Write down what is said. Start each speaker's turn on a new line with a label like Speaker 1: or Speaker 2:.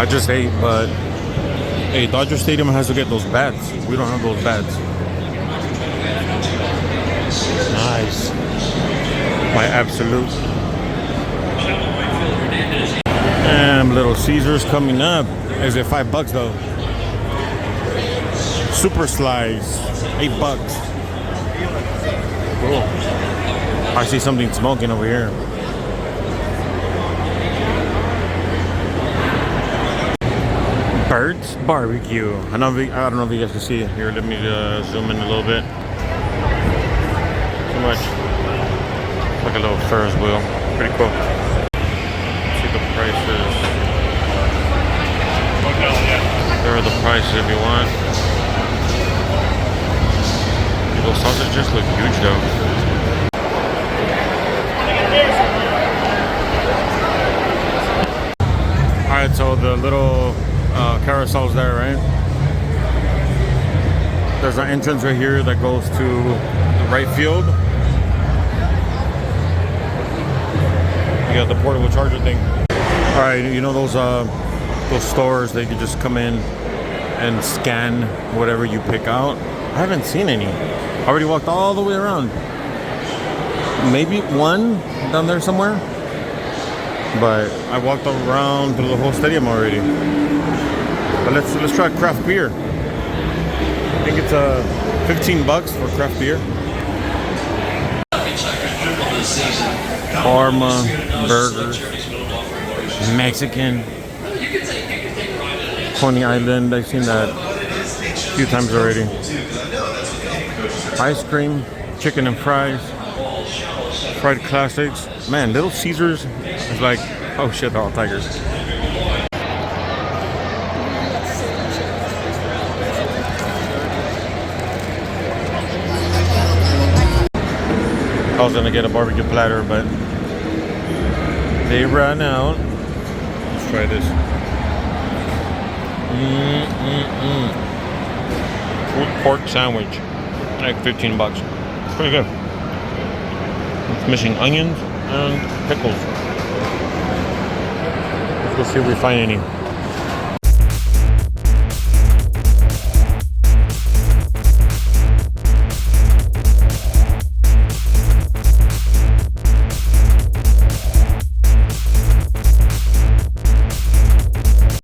Speaker 1: I just ate, but hey, Dodger Stadium has to get those bats. We don't have those bats. Nice. My absolute. And Little Caesars coming up. Is it $5 though? Super slice, $8. Cool. I see something smoking over here. Birds Barbecue. I don't know if you guys can see it. Here, let me zoom in a little bit. Too much. Like a little Ferris wheel. Pretty cool. See the prices. There are the prices if you want. Those sausages look huge though. Alright, so the little carousel's there, right? There's an entrance right here that goes to the right field. You got the portable charger thing. Alright, you know those stores that you can just come in and scan whatever you pick out? I haven't seen any. I already walked all the way around. Maybe one down there somewhere. But I walked around through the whole stadium already. But let's try craft beer. I think it's $15 for craft beer. Parma burgers, Mexican, Coney Island. I've seen that a few times already. Ice cream, chicken and fries, fried classics. Man, Little Caesars is like, oh shit, they're all tigers. I was gonna get a barbecue platter, but they ran out. Let's try this. Pulled pork sandwich, like $15. It's pretty good. It's missing onions and pickles. Let's go see if we find any.